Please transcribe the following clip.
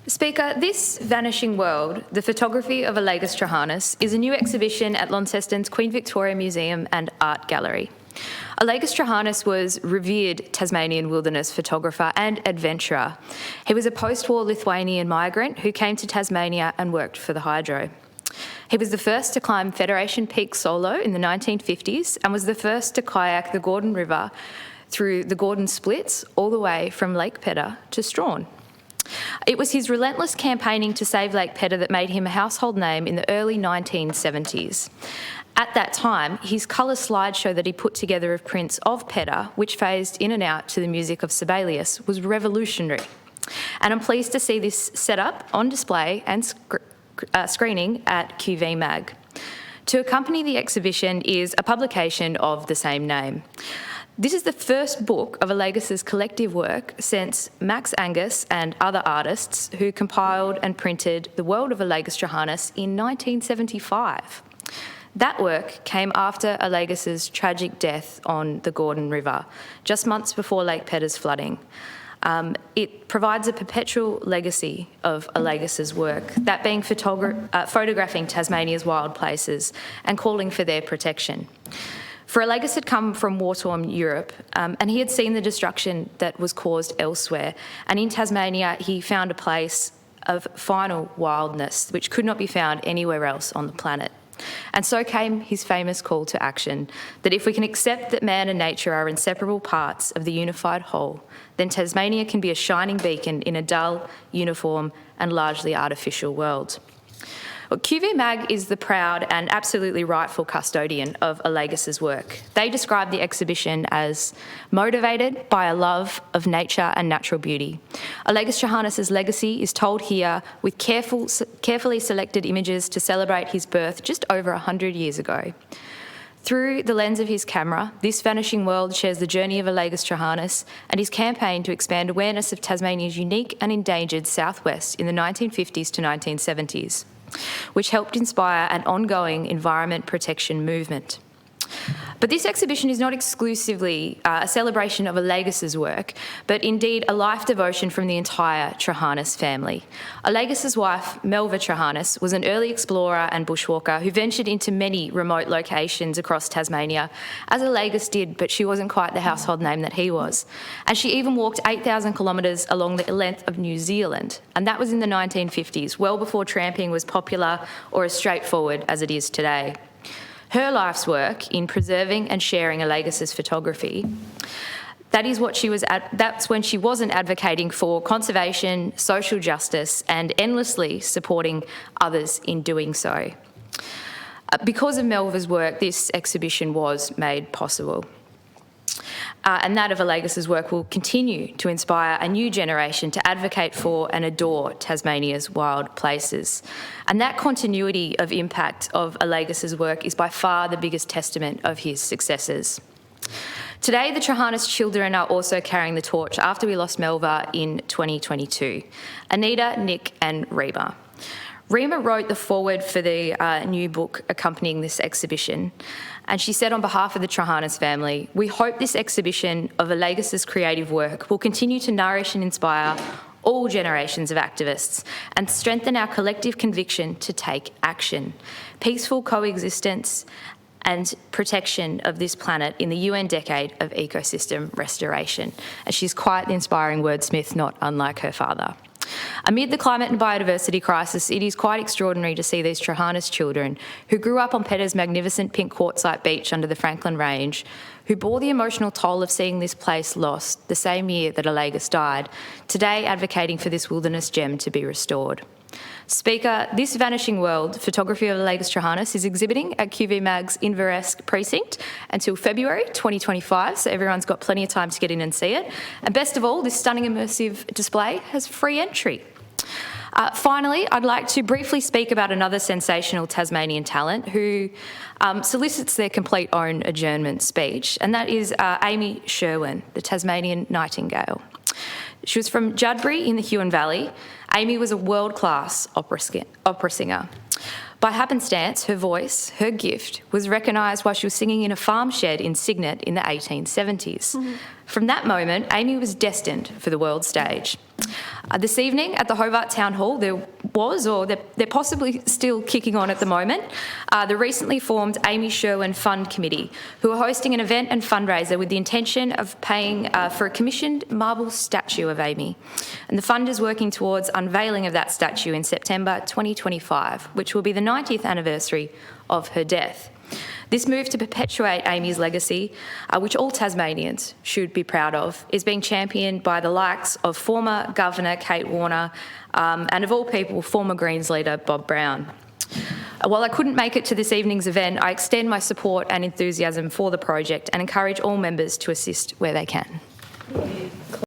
Speaker, this Vanishing World, the photography of Allegus Trahanis, is a new exhibition at Launceston's Queen Victoria Museum and Art Gallery. Allegus Trahanis was revered Tasmanian wilderness photographer and adventurer. He was a post-war Lithuanian migrant who came to Tasmania and worked for the hydro. He was the first to climb Federation Peak solo in the 1950s and was the first to kayak the Gordon River through the Gordon Splits all the way from Lake Pedder to Strahan. It was his relentless campaigning to save Lake Pedder that made him a household name in the early 1970s. At that time, his colour slideshow that he put together of prints of Pedder, which phased in and out to the music of Sibelius, was revolutionary. And I'm pleased to see this set up on display and screening at QV Mag. To accompany the exhibition is a publication of the same name. This is the first book of Allegus's collective work since Max Angus and other artists who compiled and printed The World of Allegus Trahanis in 1975. That work came after Allegus's tragic death on the Gordon River, just months before Lake Pedder's flooding. It provides a perpetual legacy of Allegus's work, that being photographing Tasmania's wild places and calling for their protection. For Allegus had come from war-torn Europe, and he had seen the destruction that was caused elsewhere. And in Tasmania, he found a place of final wildness, which could not be found anywhere else on the planet. And so came his famous call to action, that if we can accept that man and nature are inseparable parts of the unified whole, then Tasmania can be a shining beacon in a dull, uniform, and largely artificial world. Well, QV Mag is the proud and absolutely rightful custodian of Allegus's work. They describe the exhibition as motivated by a love of nature and natural beauty. Allegus Trahanis' legacy is told here with carefully selected images to celebrate his birth just over 100 years ago. Through the lens of his camera, this Vanishing World shares the journey of Allegus Trahanis and his campaign to expand awareness of Tasmania's unique and endangered southwest in the 1950s to 1970s. Which helped inspire an ongoing environment protection movement. But this exhibition is not exclusively a celebration of Allegus's work, but indeed a life devotion from the entire Trahanis family. Allegus's wife, Melva Trahanis, was an early explorer and bushwalker who ventured into many remote locations across Tasmania, as Allegus did, but she wasn't quite the household name that he was. And she even walked 8,000 kilometres along the length of New Zealand, and that was in the 1950s, well before tramping was popular or as straightforward as it is today. Her life's work in preserving and sharing Allegus's photography, that's when she wasn't advocating for conservation, social justice, and endlessly supporting others in doing so. Because of Melva's work, this exhibition was made possible. And that of Allegus's work will continue to inspire a new generation to advocate for and adore Tasmania's wild places. And that continuity of impact of Allegus's work is by far the biggest testament of his successes. Today, the Trahanis children are also carrying the torch after we lost Melva in 2022. Anita, Nick and Reba. Rima wrote the foreword for the new book accompanying this exhibition, and she said on behalf of the Trahanis family, "We hope this exhibition of Allegus's creative work will continue to nourish and inspire all generations of activists and strengthen our collective conviction to take action. Peaceful coexistence and protection of this planet in the UN decade of ecosystem restoration." And she's quite the inspiring wordsmith, not unlike her father. Amid the climate and biodiversity crisis, it is quite extraordinary to see these Trahanis children who grew up on Pedder's magnificent pink quartzite beach under the Franklin Range, who bore the emotional toll of seeing this place lost the same year that Allegus died, today advocating for this wilderness gem to be restored. Speaker, this Vanishing World, photography of Allegus Trahanis, is exhibiting at QV Mag's Inveresk precinct until February 2025, so everyone's got plenty of time to get in and see it. And best of all, this stunning immersive display has free entry. Finally, I'd like to briefly speak about another sensational Tasmanian talent who solicits their complete own adjournment speech, and that is Amy Sherwin, the Tasmanian Nightingale. She was from Judbury in the Huon Valley. Amy was a world-class opera singer. By happenstance, her voice, her gift, was recognised while she was singing in a farm shed in Cygnet in the 1870s. From that moment, Amy was destined for the world stage. This evening at the Hobart Town Hall, there was, or they're possibly still kicking on at the moment, the recently formed Amy Sherwin Fund Committee, who are hosting an event and fundraiser with the intention of paying for a commissioned marble statue of Amy. And the fund is working towards unveiling of that statue in September 2025, which will be the 90th anniversary of her death. This move to perpetuate Amy's legacy, which all Tasmanians should be proud of, is being championed by the likes of former Governor Kate Warner and, of all people, former Greens leader Bob Brown. While I couldn't make it to this evening's event, I extend my support and enthusiasm for the project and encourage all members to assist where they can.